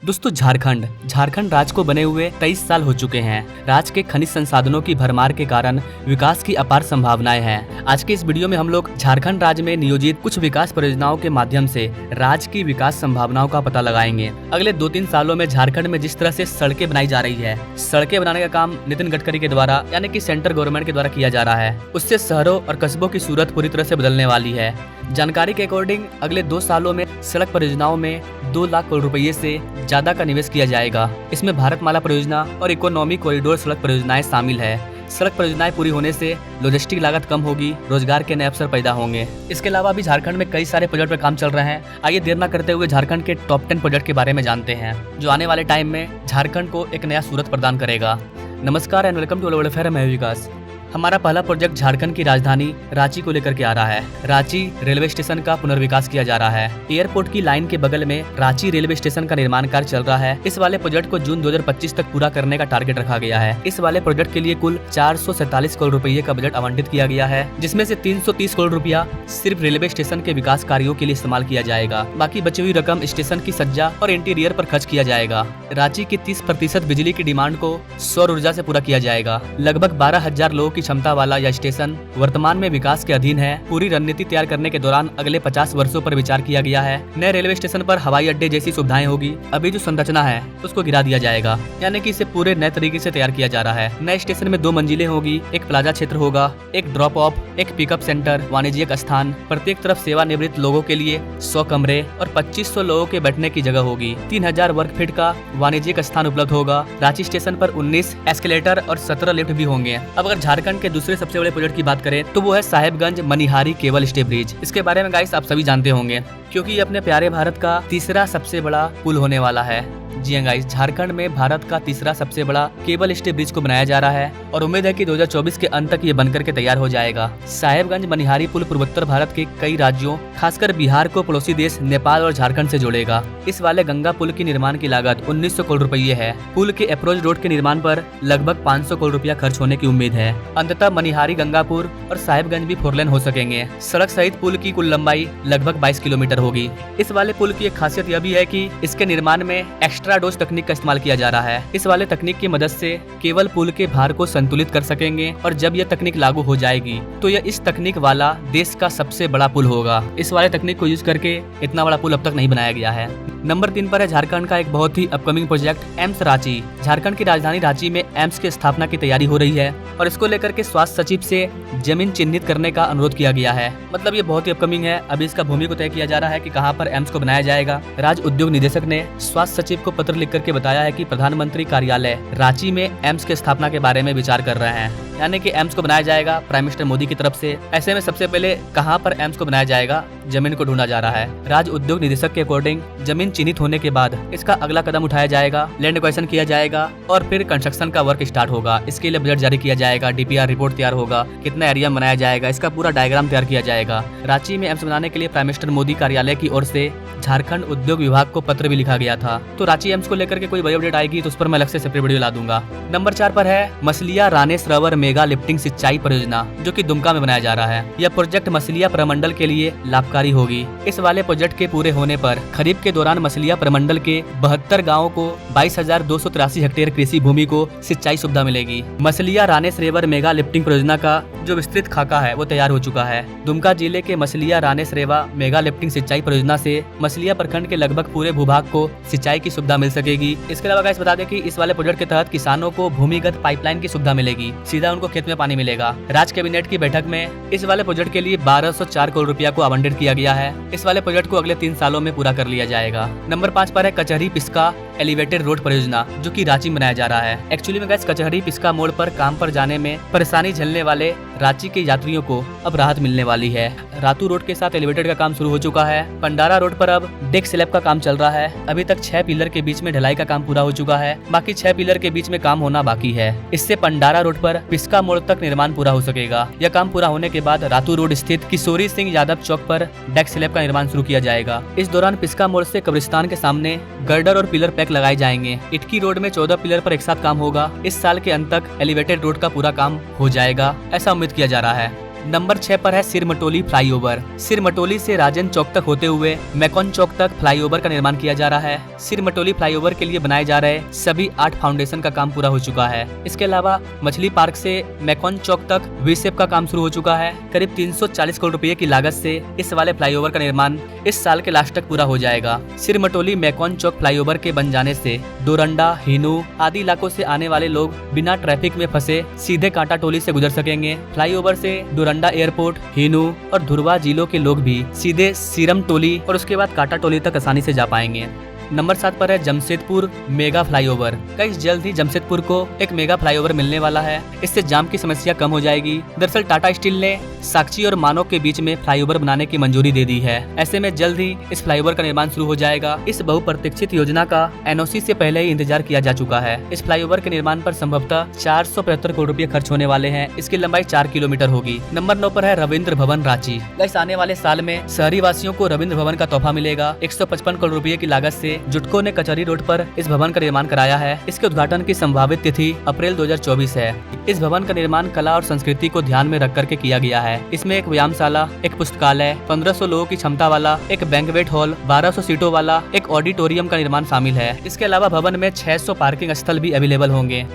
दोस्तों झारखंड राज्य को बने हुए 23 साल हो चुके हैं। राज्य के खनिज संसाधनों की भरमार के कारण विकास की अपार संभावनाएं हैं। आज के इस वीडियो में हम लोग झारखंड राज्य में नियोजित कुछ विकास परियोजनाओं के माध्यम से राज्य की विकास संभावनाओं का पता लगाएंगे। अगले 2-3 सालों में झारखंड में जिस तरह से सड़कें बनाई जा रही है, सड़कें बनाने का काम नितिन गडकरी के द्वारा यानी कि सेंट्रल गवर्नमेंट के द्वारा किया जा रहा है, उससे शहरों और कस्बों की सूरत पूरी तरह से बदलने वाली है। जानकारी के अकॉर्डिंग अगले 2 सालों में सड़क परियोजनाओं में 2 लाख करोड़ रुपये से ज्यादा का निवेश किया जाएगा। इसमें भारतमाला परियोजना और इकोनॉमी कॉरिडोर सड़क परियोजनाएं शामिल है। सड़क परियोजनाएं पूरी होने से लॉजिस्टिक लागत कम होगी, रोजगार के नए अवसर पैदा होंगे। इसके अलावा भी झारखंड में कई सारे प्रोजेक्ट पर काम चल रहे हैं। आइए देर न करते हुए झारखंड के टॉप 10 प्रोजेक्ट के बारे में जानते हैं, जो आने वाले टाइम में झारखंड को एक नया सूरत प्रदान करेगा। नमस्कार and welcome to all affair, मैं विकास। हमारा पहला प्रोजेक्ट झारखंड की राजधानी रांची को लेकर के आ रहा है। रांची रेलवे स्टेशन का पुनर्विकास किया जा रहा है। एयरपोर्ट की लाइन के बगल में रांची रेलवे स्टेशन का निर्माण कार्य चल रहा है। इस वाले प्रोजेक्ट को जून 2025 तक पूरा करने का टारगेट रखा गया है। इस वाले प्रोजेक्ट के लिए कुल 447 करोड़ रुपये का बजट आवंटित किया गया है, जिसमें से 330 करोड़ रुपया सिर्फ रेलवे स्टेशन के विकास कार्यों के लिए इस्तेमाल किया जाएगा। बाकी बची हुई रकम स्टेशन की सज्जा और इंटीरियर पर खर्च किया जाएगा। रांची की 30% बिजली की डिमांड को सौर ऊर्जा से पूरा किया जाएगा। लगभग 12,000 लोगों की क्षमता वाला यह स्टेशन वर्तमान में विकास के अधीन है। पूरी रणनीति तैयार करने के दौरान अगले 50 वर्षों पर विचार किया गया है। नए रेलवे स्टेशन पर हवाई अड्डे जैसी सुविधाएं होगी। अभी जो संरचना है उसको गिरा दिया जाएगा, यानी कि इसे पूरे नए तरीके से तैयार किया जा रहा है। नए स्टेशन में 2 मंजिलें होगी, एक प्लाजा क्षेत्र होगा, एक ड्रॉप ऑफ, एक पिकअप सेंटर, वाणिज्यिक स्थान, प्रत्येक तरफ सेवानिवृत्त लोगों के लिए 100 कमरे और 2500 लोगों के बैठने की जगह होगी। 3000 वर्ग फीट का वाणिज्यिक स्थान उपलब्ध होगा। रांची स्टेशन पर 19 एस्केलेटर और 17 लिफ्ट भी होंगे। अब अगर झारखंड के दूसरे सबसे बड़े प्रोजेक्ट की बात करें तो वो है Sahebganj Manihari cable stay bridge. इसके बारे में गाइस आप सभी जानते होंगे, क्योंकि ये अपने प्यारे भारत का तीसरा सबसे बड़ा पुल होने वाला है। जी हाँ गाइस, झारखंड में भारत का तीसरा सबसे बड़ा केबल स्टे ब्रिज को बनाया जा रहा है और उम्मीद है कि 2024 के अंत तक ये बनकर के तैयार हो जाएगा। साहेबगंज मनिहारी पुल पूर्वोत्तर भारत के कई राज्यों, खासकर बिहार को पड़ोसी देश नेपाल और झारखंड से जोड़ेगा। इस वाले गंगा पुल की निर्माण की लागत 1900 करोड़ रुपये है। पुल के अप्रोच रोड के निर्माण पर लगभग 500 करोड़ रुपया खर्च होने की उम्मीद है। अंततः मनिहारी, गंगापुर और साहेबगंज भी 4 लेन हो सकेंगे। सड़क सहित पुल की कुल लंबाई लगभग 22 किलोमीटर होगी। इस वाले पुल की एक खासियत यह भी है कि इसके निर्माण में एक्स्ट्रा डोज तकनीक का इस्तेमाल किया जा रहा है। इस वाले तकनीक की मदद से केवल पुल के भार को संतुलित कर सकेंगे और जब यह तकनीक लागू हो जाएगी तो यह इस तकनीक वाला देश का सबसे बड़ा पुल होगा। इस वाले तकनीक को यूज करके इतना बड़ा पुल अब तक नहीं बनाया गया है। नंबर 3 पर है झारखंड का एक बहुत ही upcoming project AIIMS Ranchi. Jharkhand की राजधानी रांची में एम्स की स्थापना की तैयारी हो रही है और इसको लेकर के स्वास्थ्य सचिव से जमीन चिन्हित करने का अनुरोध किया गया है। मतलब ये बहुत ही अपकमिंग है। अभी इसका भूमि को तय किया जा रहा है कि कहां पर एम्स को बनाया जाएगा। राज्य उद्योग निदेशक ने स्वास्थ्य सचिव को पत्र लिख करके बताया है कि प्रधानमंत्री कार्यालय रांची में एम्स की स्थापना के बारे में विचार कर रहे हैं, यानी कि एम्स को बनाया जाएगा प्राइम मिनिस्टर मोदी की तरफ से। ऐसे में सबसे पहले कहां पर एम्स को बनाया जाएगा, जमीन को ढूंढा जा रहा है। राज्य उद्योग निदेशक के अकॉर्डिंग जमीन चिन्हित होने के बाद इसका अगला कदम उठाया जाएगा, लैंड एक्वाजिशन किया जाएगा और फिर कंस्ट्रक्शन का वर्क स्टार्ट होगा। इसके लिए बजट जारी किया जाएगा, डीपीआर रिपोर्ट तैयार होगा, कितना एरिया बनाया जाएगा, इसका पूरा डायग्राम तैयार किया जाएगा। रांची में एम्स बनाने के लिए प्राइम मिनिस्टर मोदी कार्यालय की ओर से झारखंड उद्योग विभाग को पत्र भी लिखा गया था। तो रांची एम्स को लेकर के कोई बड़ी अपडेट आएगी तो उस पर मैं अलग से सेपरेट वीडियो ला दूंगा। नंबर 4 पर है मसलिया रानेसरोवर मेगा लिफ्टिंग सिंचाई परियोजना, जो कि दुमका में बनाया जा रहा है। यह प्रोजेक्ट मसलिया प्रमंडल के लिए लाभकारी होगी। इस वाले प्रोजेक्ट के पूरे होने पर खरीफ के दौरान मसलिया प्रमंडल के 72 गाँव को 22,283 हेक्टेयर कृषि भूमि को सिंचाई सुविधा मिलेगी। मसलिया रानेसरेवर मेगा लिफ्टिंग परियोजना का जो विस्तृत खाका है वो तैयार हो चुका है। दुमका जिले के मसलिया रानेसरेवा मेगा लिफ्टिंग सिंचाई परियोजना से मसलिया प्रखंड के लगभग पूरे भूभाग को सिंचाई की सुविधा मिल सकेगी। इसके अलावा गाइस बता दें कि इस वाले प्रोजेक्ट के तहत किसानों को भूमिगत पाइपलाइन की सुविधा मिलेगी, सीधा उनको खेत में पानी मिलेगा। राज्य कैबिनेट की बैठक में इस वाले प्रोजेक्ट के लिए 1204 करोड़ रुपया को आवंटित किया गया है। इस वाले प्रोजेक्ट को अगले 3 सालों में पूरा कर लिया जाएगा। नंबर 5 पर है कचहरी पिस्का एलिवेटेड रोड परियोजना, जो कि रांची में बनाया जा रहा है। एक्चुअली में गाइस कचहरी पिस्का मोड़ पर काम पर जाने में परेशानी झेलने वाले रांची के यात्रियों को अब राहत मिलने वाली है। रातू रोड के साथ एलिवेटेड का काम शुरू हो चुका है। पंडारा रोड पर अब डेक स्लैब का काम चल रहा है। अभी तक 6 पिलर के बीच में ढलाई का काम पूरा हो चुका है, बाकी 6 पिलर के बीच में काम होना बाकी है। इससे पंडारा रोड पर पिस्का मोड़ तक निर्माण पूरा हो सकेगा। यह काम पूरा होने के बाद रातू रोड स्थित किशोरी सिंह यादव चौक पर डेक स्लैब का निर्माण शुरू किया जाएगा। इस दौरान पिस्का मोड़ से कब्रिस्तान के सामने गर्डर और पिलर पैक लगाए जाएंगे। इटकी रोड में 14 पिलर पर एक साथ काम होगा। इस साल के अंत तक एलिवेटेड रोड का पूरा काम हो जाएगा, ऐसा उम्मीद किया जा रहा है। नंबर 6 पर है सिरमटोली फ्लाईओवर। सिरमटोली से राजन चौक तक होते हुए मैकॉन चौक तक फ्लाईओवर का निर्माण किया जा रहा है। सिरमटोली फ्लाईओवर के लिए बनाए जा रहे सभी 8 फाउंडेशन का काम पूरा हो चुका है। इसके अलावा मछली पार्क से मैकॉन चौक तक वी शेप का काम शुरू हो चुका है। करीब 340 करोड़ रुपए की लागत से इस वाले फ्लाईओवर का निर्माण इस साल के लास्ट तक पूरा हो जाएगा। सिरमटोली मैकॉन चौक फ्लाईओवर के बन जाने से डोरंडा, हिनू आदि इलाकों से आने वाले लोग बिना ट्रैफिक में फंसे सीधे कांटा टोली से गुजर सकेंगे। फ्लाईओवर से डोरंडा एयरपोर्ट, हिनू और धुरवा जिलों के लोग भी सीधे सीरम टोली और उसके बाद कांटा टोली तक आसानी से जा पाएंगे। नंबर 7 पर है जमशेदपुर मेगा फ्लाईओवर। कई जल्द ही जमशेदपुर को एक मेगा फ्लाईओवर मिलने वाला है। इससे जाम की समस्या कम हो जाएगी। दरअसल टाटा स्टील ने साक्षी और मानव के बीच में फ्लाईओवर बनाने की मंजूरी दे दी है। ऐसे में जल्द ही इस फ्लाईओवर का निर्माण शुरू हो जाएगा। इस बहुप्रतीक्षित योजना का एनओसी से पहले ही इंतजार किया जा चुका है। इस फ्लाईओवर के निर्माण पर संभवतः 475 करोड़ रुपए खर्च होने वाले हैं। इसकी लंबाई 4 किलोमीटर होगी। नंबर 9 पर है रविंद्र भवन रांची। इस आने वाले साल में शहरी वासियों को रविंद्र भवन का तोहफा मिलेगा। 155 करोड़ रुपए की लागत से जुटको ने कचहरी रोड पर इस भवन का निर्माण कराया है। इसके उद्घाटन की संभावित तिथि अप्रैल 2024 है। इस भवन का निर्माण कला और संस्कृति को ध्यान में रख करके किया गया है। इसमें एक व्यायामशाला, एक पुस्तकालय, 1500 लोगों की क्षमता वाला एक बैंक्वेट हॉल, 1200 सीटों वाला एक ऑडिटोरियम का निर्माण शामिल है। इसके अलावा भवन में 600 पार्किंग स्थल भी अवेलेबल होंगे।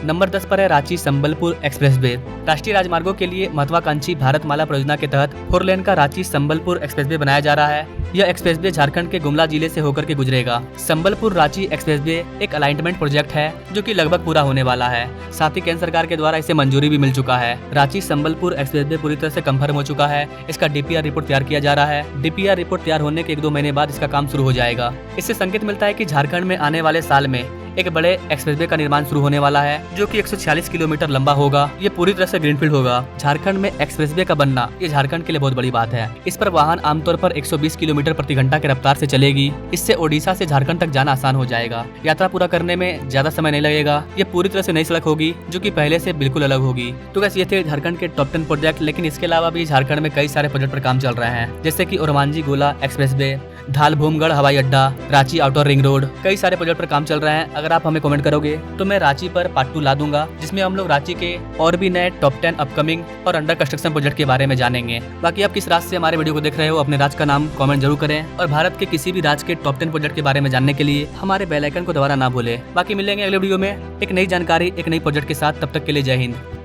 नंबर 10 पर है रांची संबलपुर एक्सप्रेसवे। राष्ट्रीय राजमार्गों के लिए महत्वाकांक्षी भारतमाला परियोजना के तहत 4 लेन का रांची संबलपुर एक्सप्रेसवे बनाया जा रहा है। यह एक्सप्रेसवे झारखंड के गुमला जिले से होकर के गुजरेगा। संबलपुर रांची एक्सप्रेसवे एक अलाइनमेंट प्रोजेक्ट है जो कि लगभग पूरा होने वाला है। साथ ही केंद्र सरकार के द्वारा इसे मंजूरी भी मिल चुका है। रांची संबलपुर एक्सप्रेसवे पूरी तरह से कंफर्म हो चुका है। इसका डीपीआर रिपोर्ट तैयार किया जा रहा है। डीपीआर रिपोर्ट तैयार होने के 1-2 महीने बाद इसका काम शुरू हो जाएगा। इससे संकेत मिलता है कि झारखंड में आने वाले साल में एक बड़े एक्सप्रेसवे का निर्माण शुरू होने वाला है जो कि 146 किलोमीटर लंबा होगा। ये पूरी तरह से ग्रीनफील्ड होगा। झारखंड में एक्सप्रेसवे का बनना ये झारखंड के लिए बहुत बड़ी बात है। इस पर वाहन आमतौर पर 120 किलोमीटर प्रति घंटा की रफ्तार से चलेगी। इससे ओडिशा से झारखंड तक जाना आसान हो जाएगा। यात्रा पूरा करने में ज्यादा समय नहीं लगेगा। ये पूरी तरह से नई सड़क होगी जो कि पहले से बिल्कुल अलग होगी। तो वैसे ये थे झारखंड के टॉप 10 प्रोजेक्ट। लेकिन इसके अलावा भी झारखंड में कई सारे प्रोजेक्ट पर काम चल रहे हैं, जैसे की ओरमांझी गोला एक्सप्रेसवे, धालभूमगढ़ हवाई अड्डा, रांची आउटर रिंग रोड। कई सारे प्रोजेक्ट पर काम चल रहे हैं। अगर आप हमें कमेंट करोगे तो मैं रांची पर पार्ट 2 ला दूंगा, जिसमें हम लोग रांची के और भी नए टॉप 10 अपकमिंग और अंडर कंस्ट्रक्शन प्रोजेक्ट के बारे में जानेंगे। बाकी आप किस राज्य से हमारे वीडियो को देख रहे हो, अपने राज्य का नाम कमेंट जरूर करें और भारत के किसी भी राज्य के टॉप 10 प्रोजेक्ट के बारे में जानने के लिए हमारे बेल आइकन को दबाना ना भूलें। बाकी मिलेंगे अगले वीडियो में एक नई जानकारी, एक नई प्रोजेक्ट के साथ। तब तक के लिए जय हिंद।